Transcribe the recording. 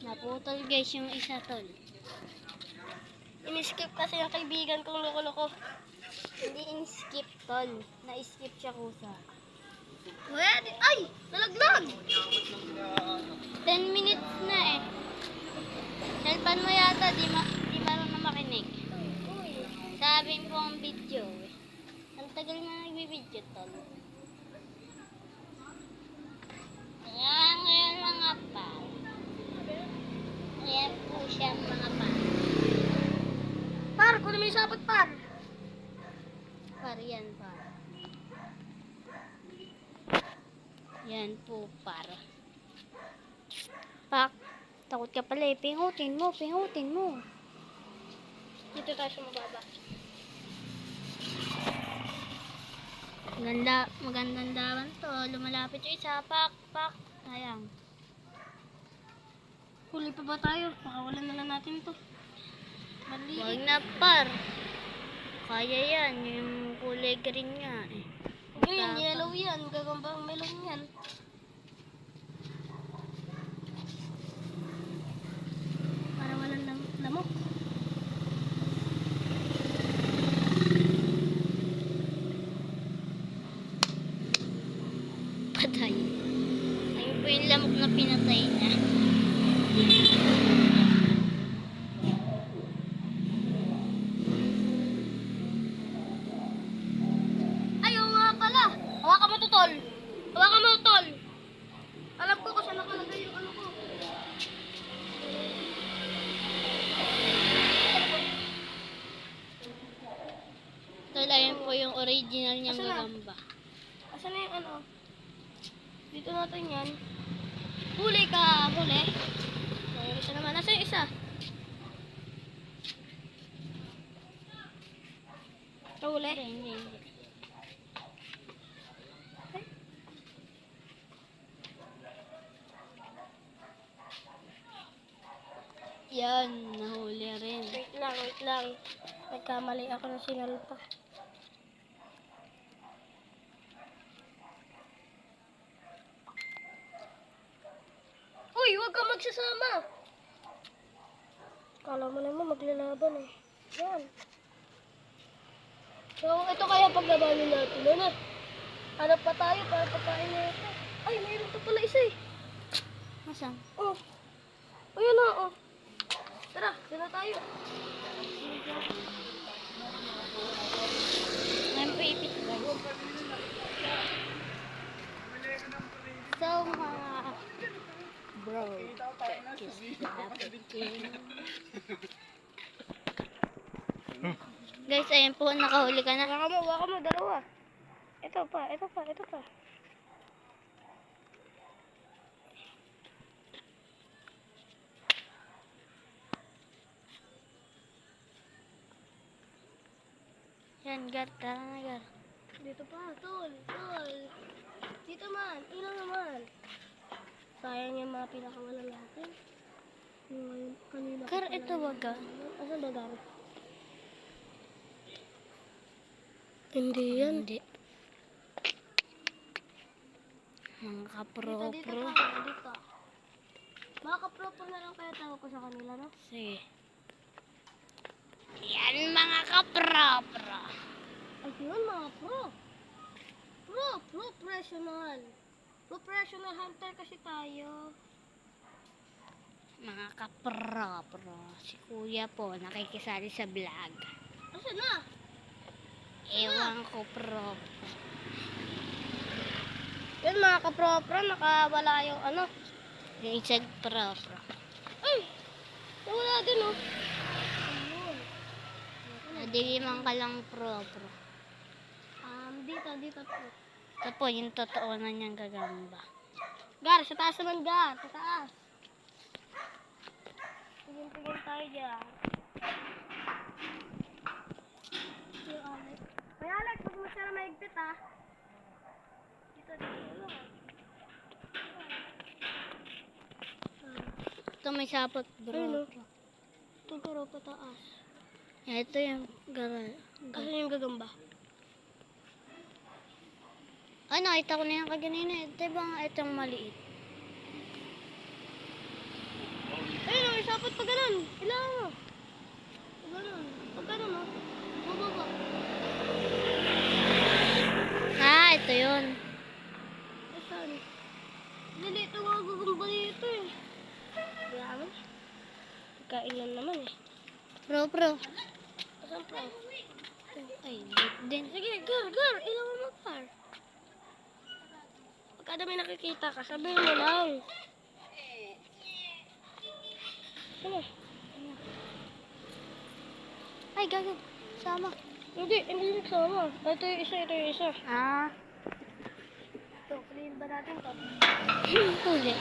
Naputol guys yung isa tol. In-skip kasi yung kaibigan kong loko-loko. Hindi in-skip tol. Na-skip siya kusa. Pwede. Ay! Nalaglag! 10 minutes na eh. Cellphone mo yata, di marunong makinig. Uy. Sabi po ang video eh. Ang tagal na nagbibideo tol. Ayan ngayon mga pal. Ayan po siya mga pal. Par, kunin mo yung sapot, par. Par yan par. Yan po par. Pak, takot ka pala eh. Pingutin mo, pingutin mo. Dito tayo sa mababa. Magandang dawan to. Lumalapit yung isa. Pak, pak. Sayang. Huli pa ba tayo? Pakawalan na lang natin to. Mali. Huwag na par. Kaya yan. Yung kulay green nga eh. Green, yellow yan. Gagambang melon yan. Para walang lamok. Patay. Ayun po yung lamok na pinatay na. Ayaw nga pala. Hawakan mo to, tol. Hawakan mo to, tol. Alam ko kung saan nakalagay yung ano ko. Tol, ayun po yung original niyang Asan na? gagamba. Asan na yung ano? Dito natin yan. Huli ka, huli. Yung isa naman. Nasa yung isa? Huli? Hindi. Yan, nahuli rin. Wait lang. Nagkamali ako ng sinalpa. Uy, huwag ka magsasama. Kala mo naman maglalaban eh. Yan. So, ito kaya paglabanin natin. Ano? Hanap pa tayo para pagkain na ito. Ay, mayroon pa pala isa eh. Masang? Oh. Oh, yun na, oh. Tara, dyan na tayo. Ngayon po ipit guys. So mga bro, kiss the African. Guys, ayun po, nakahuli ka na. Waka mo, dalawa. Ito pa. Yan, Gar, tara na Gar. Dito pa, tol. Dito man, ilang naman. Sayang yung mga pinakawala natin. Yung ngayon, kanina. Gar, ito wag Gar. Asan ba Gar? Hindi yan. Hindi. Mga kapro. Dito tayo, dito. Mga kapro na lang kaya tawag ko sa kanila, no? Sige. Yan mga kapro. Ay, yun mga pro. Professional. Professional hunter kasi tayo. Mga kapro. Si kuya po, nakikisali sa vlog. Asan na? Ewan ko pro. Yun mga kapro, nakawala yung ano. Yung isang pro. Ay! Nawala din, oh. Ayun. Nadilimang ka lang pro. Dito po. Ito po yung totoo na niyang gagamba. Gar, sa taas naman, Gar. Sa taas. Tingin tayo dyan. Yung Alex. May Alex, huwag mo siya na maigpit, ha. Dito lang. Ito may sapot bro. Ayun, oh. Itong karo pa taas. Ito yung Asan yung gagamba? Ay, nakita ko na yung kaganina. Ito ba nga itong maliit? dapat pag ganun. Kailangan mo. Pag ganun. Pag ganun, oh. Bubaba. Ah, ito yun. Saan? Nalito nga gagamba dito eh. Grabe. Kain lang naman eh. Pro. Saan pa? Ay, lit din. Sige, gar. Ilaw mo gar. Pagkada may nakikita ka, sabihin mo lang. Ano? Ay, gago. Sama. Hindi nagsama. Ito yung isa. Ah. Ito, clean ba natin to? Huli.